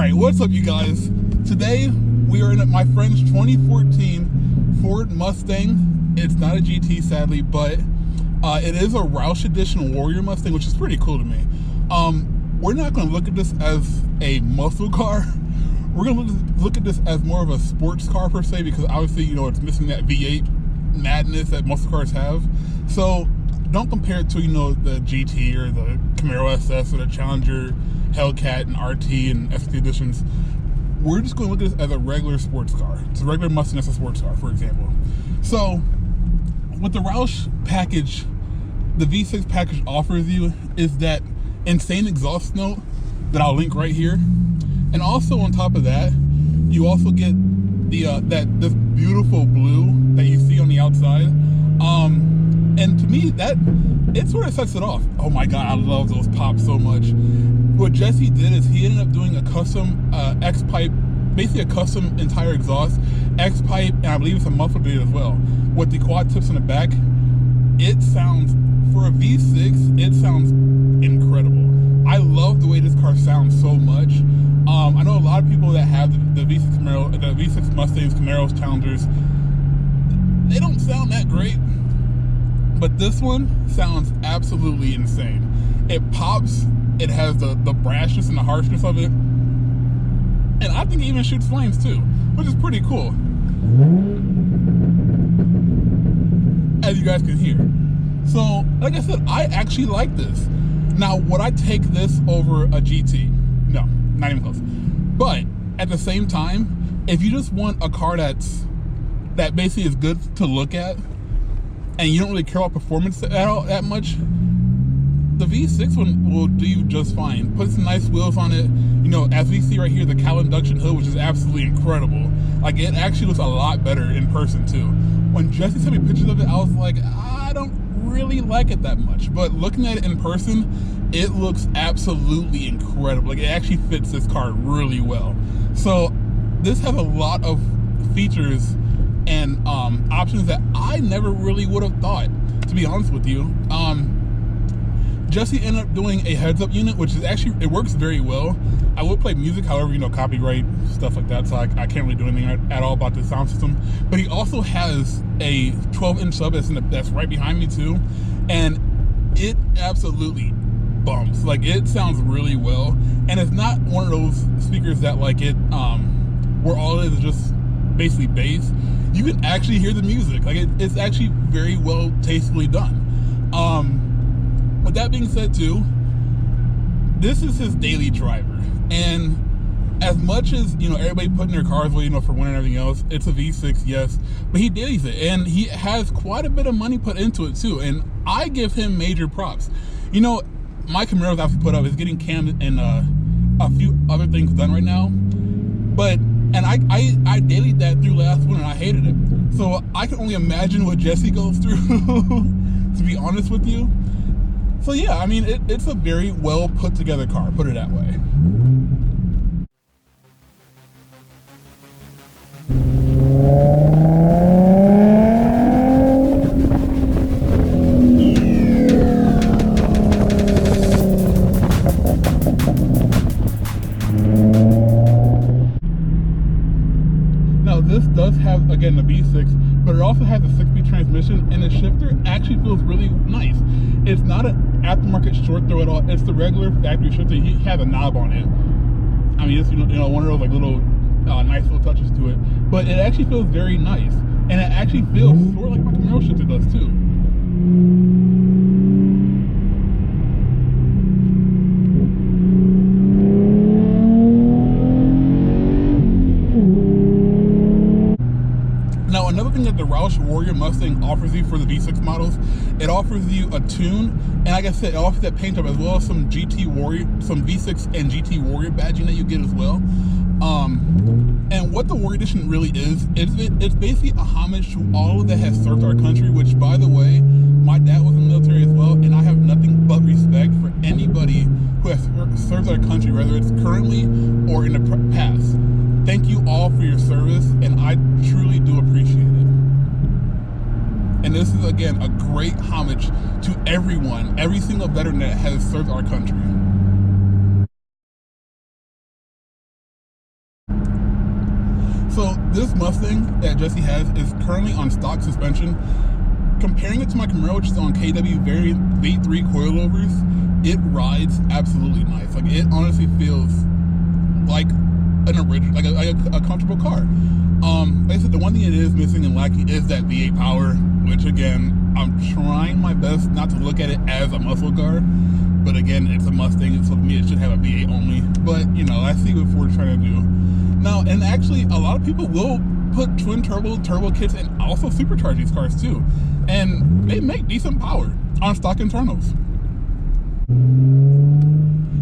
Alright, what's up you guys? Today we are in my friend's 2014 Ford Mustang. It's not a GT sadly, but it is a Roush edition Warrior Mustang, which is pretty cool to me. We're not going to look at this as a muscle car. We're going to look at this as more of a sports car per se, because obviously, you know, it's missing that V8 madness that muscle cars have. So don't compare it to, you know, the GT or the Camaro SS or the Challenger Hellcat and RT and ST editions. We're just going to look at this as a regular sports car. It's a regular Mustang that's a sports car, for example. So what the Roush package, the V6 package offers you is that insane exhaust note that I'll link right here. And also on top of that, you also get the this beautiful blue that you see on the outside. And to me, that it sort of sets it off. Oh my god, I love those pops so much. What Jesse did is he ended up doing a custom X-pipe, basically a custom entire exhaust, X-pipe, and I believe it's a muffler blade as well, with the quad tips in the back. It sounds, for a V6, it sounds incredible. I love the way this car sounds so much. I know a lot of people that have the V6 Camaro, the V6 Mustangs, Camaros, Challengers, they don't sound that great. But this one sounds absolutely insane. It pops, it has the brashness and the harshness of it. And I think it even shoots flames too, which is pretty cool, as you guys can hear. So, like I said, I actually like this. Now, would I take this over a GT? No, not even close. But at the same time, if you just want a car that basically is good to look at, and you don't really care about performance at all that much, the V6 one will do you just fine. Put some nice wheels on it. You know, as we see right here, the cowl induction hood, which is absolutely incredible. Like, it actually looks a lot better in person too. When Jesse sent me pictures of it, I was like, I don't really like it that much. But looking at it in person, it looks absolutely incredible. Like, it actually fits this car really well. So this has a lot of features and options that I never really would have thought, to be honest with you. Jesse ended up doing a heads-up unit, which is actually, it works very well. I will play music, however, you know, copyright, stuff like that, so I can't really do anything at all about the sound system. But he also has a 12-inch sub that's right behind me too, and it absolutely bumps. Like, it sounds really well, and it's not one of those speakers that, like, it where all it is just basically bass. You can actually hear the music. Like, it's actually very well tastefully done. With that being said too, this is his daily driver, and as much as, you know, everybody putting their cars away, you know, for winning and everything else, it's a V6, yes, but he dailies it, and he has quite a bit of money put into it too, and I give him major props. You know, my Camaros I've put up is getting cammed and a few other things done right now, but I dailied that through last winter and I hated it. So I can only imagine what Jesse goes through, to be honest with you. So yeah, I mean, it's a very well put together car, put it that way. Now this does have, again, the V6, but it also has a 6-speed transmission, and the shifter actually feels really nice. It's not an aftermarket short throw at all. It's the regular factory shifter. He has a knob on it. I mean, it's, you know, one of those like little nice little touches to it, but it actually feels very nice, and it actually feels sort of like my Camaro shifter does too. Now, another thing that the Roush Warrior Mustang offers you for the V6 models, it offers you a tune, and like I said, it offers that paint job as well as some GT Warrior, some V6 and GT Warrior badging that you get as well. And what the Warrior Edition really is, it's basically a homage to all that has served our country, which, by the way, my dad was in the military as well, and I have nothing but respect for anybody who has served our country, whether it's currently or in the past. Thank you all for your service, and I truly do appreciate it. And this is, again, a great homage to everyone, every single veteran that has served our country. this Mustang that Jesse has is currently on stock suspension. Comparing it to my Camaro, which is on KW variant V3 coilovers, it rides absolutely nice. Like, it honestly feels like an original, like a comfortable car. Like I said, the one thing it is missing and lacking is that V8 power, which again, I'm trying my best not to look at it as a muscle car. But again, it's a Mustang, so to me it should have a V8 only. But you know, I see what Ford's trying to do. Now, and actually, a lot of people will put twin turbo kits and also supercharge these cars too. And they make decent power on stock internals.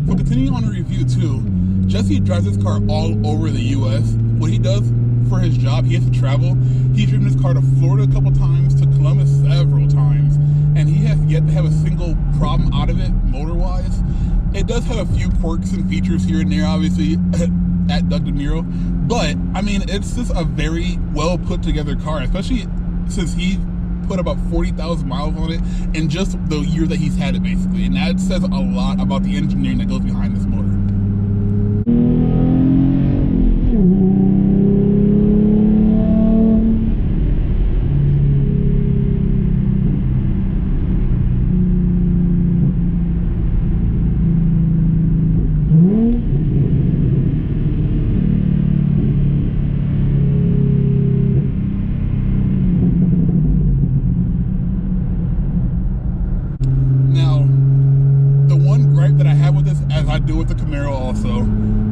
So continuing on the review too, Jesse drives this car all over the US. What he does for his job, he has to travel. He's driven this car to Florida a couple times, to Columbus several times, and he has yet to have a single problem out of it, motor-wise. It does have a few quirks and features here and there, obviously, at Doug DeNiro, but, I mean, it's just a very well put together car, especially since he put about 40,000 miles on it in just the year that he's had it, basically, and that says a lot about the engineering that goes behind this motor. I do with the Camaro also,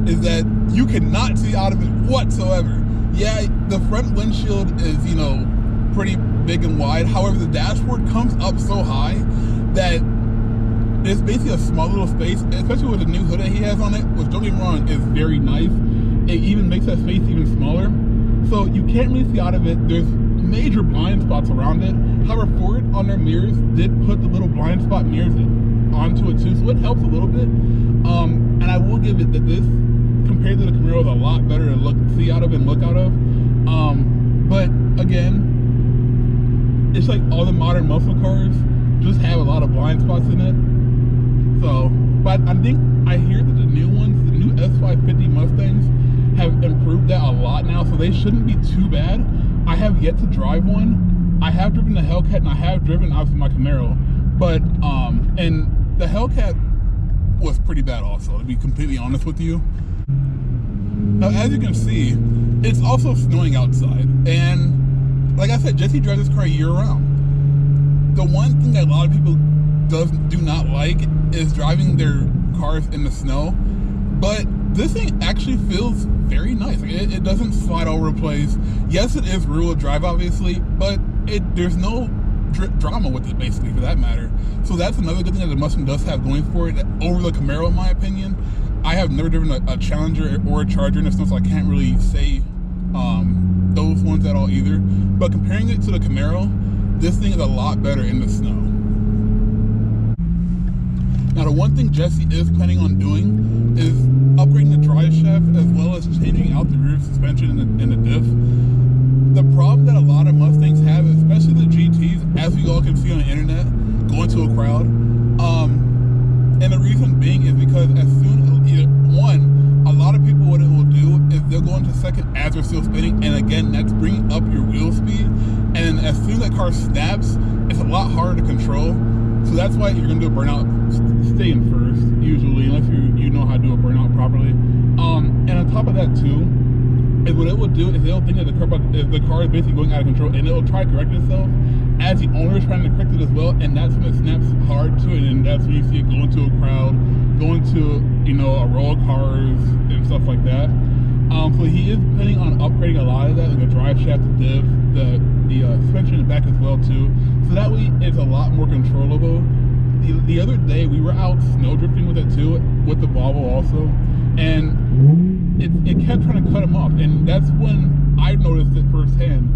is that you cannot see out of it whatsoever. Yeah, the front windshield is, you know, pretty big and wide. However, the dashboard comes up so high that it's basically a small little space, especially with the new hood that he has on it, which, don't get me wrong, is very nice. It even makes that space even smaller. So you can't really see out of it. There's major blind spots around it. However, Ford on their mirrors did put the little blind spot mirrors onto it too, so it helps a little bit. And I will give it that this, compared to the Camaro, is a lot better to see out of and look out of. But again, it's like all the modern muscle cars just have a lot of blind spots in it. So, but I think I hear that the new ones, the new S550 Mustangs, have improved that a lot now, so they shouldn't be too bad. I have yet to drive one. I have driven the Hellcat, and I have driven obviously my Camaro, but and the Hellcat was pretty bad also, to be completely honest with you. Now, as you can see, it's also snowing outside, and like I said, Jesse drives this car year round. The one thing that a lot of people do not like is driving their cars in the snow, but this thing actually feels very nice. Like, it doesn't slide all over the place. Yes, it is rear-wheel drive, obviously, but there's no drama with it, basically, for that matter. So that's another good thing that the Mustang does have going for it over the Camaro, in my opinion. I have never driven a Challenger or a Charger in the snow, so I can't really say those ones at all either. But comparing it to the Camaro, this thing is a lot better in the snow. Now, the one thing Jesse is planning on doing is upgrading the drive shaft as well as changing out the rear suspension and the diff. The problem that a lot of Mustangs have, especially the GTs, as we all can see on the internet, going to a crowd, and the reason being is because as soon as, a lot of people, what it will do is they'll go into second as they're still spinning, and again, that's bringing up your wheel speed, and as soon as that car snaps, it's a lot harder to control. So that's why you're going to do a burnout, stay in first, usually, unless you know how to do a burnout properly. And on top of that too, is what it will do is it'll think that the car is basically going out of control, and it'll try to correct itself as the owner is trying to correct it as well, and that's when it snaps hard to it, and that's when you see it go into a crowd, go into, a row of cars and stuff like that. So he is planning on upgrading a lot of that, like the drive shaft, the diff, the suspension in the back as well too. So that way it's a lot more controllable. The other day we were out snow drifting with it too, with the Volvo also, and it kept trying to cut him off, and that's when I noticed it firsthand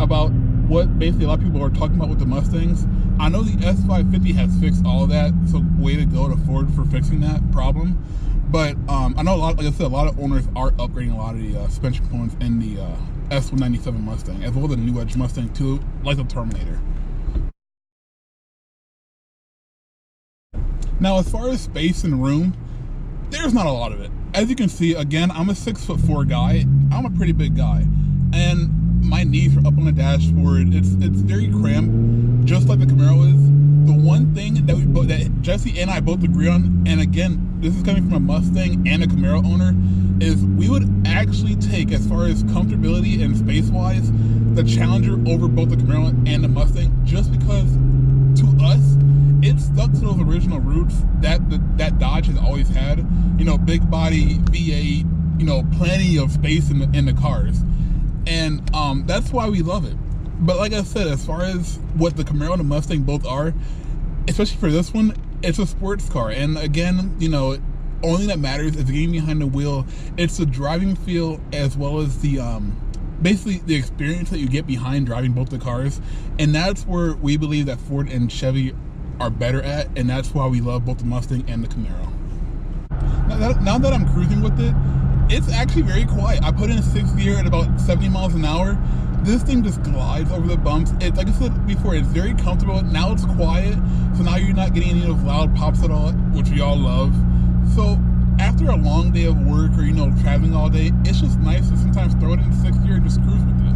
about what basically a lot of people are talking about with the Mustangs. I know the S550 has fixed all of that, so way to go to Ford for fixing that problem. But I know like I said, a lot of owners are upgrading a lot of the suspension components in the S197 Mustang, as well as the New Edge Mustang too, like the Terminator. Now, as far as space and room, there's not a lot of it. As you can see, again, I'm a 6'4" guy. I'm a pretty big guy. and my knees are up on the dashboard. It's very cramped, just like the Camaro is. The one thing that Jesse and I both agree on, and again, this is coming from a Mustang and a Camaro owner, is we would actually take, as far as comfortability and space-wise, the Challenger over both the Camaro and the Mustang, just because to us, it stuck to those original roots that Dodge has always had. You know, big body V8, you know, plenty of space in the cars, and that's why we love it. But like I said, as far as what the Camaro and the Mustang both are, especially for this one, it's a sports car. And again, you know, only thing that matters is getting behind the wheel. It's the driving feel as well as the basically the experience that you get behind driving both the cars. And that's where we believe that Ford and Chevy are better at, and that's why we love both the Mustang and the Camaro. Now that I'm cruising with it, it's actually very quiet. I put in 6th gear at about 70 miles an hour. This thing just glides over the bumps. It's, like I said before, it's very comfortable. Now it's quiet, so now you're not getting any of those loud pops at all, which we all love. So after a long day of work or, you know, traveling all day, it's just nice to sometimes throw it in 6th gear and just cruise with it.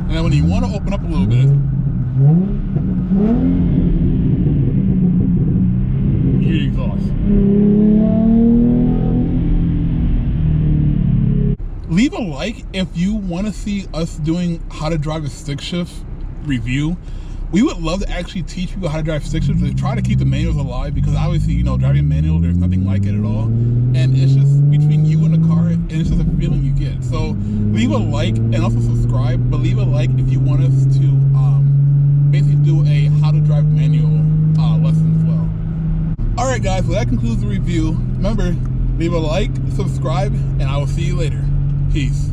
And then when you want to open up a little bit, you hear the exhaust. Leave a like if you want to see us doing how to drive a stick shift review. We would love to actually teach people how to drive stick shifts and try to keep the manuals alive, because obviously, you know, driving manual, there's nothing like it at all. And it's just between you and the car, and it's just a feeling you get. So leave a like and also subscribe, but leave a like if you want us to basically do a how to drive manual lesson as well. All right, guys, well, that concludes the review. Remember, leave a like, subscribe, and I will see you later. Peace.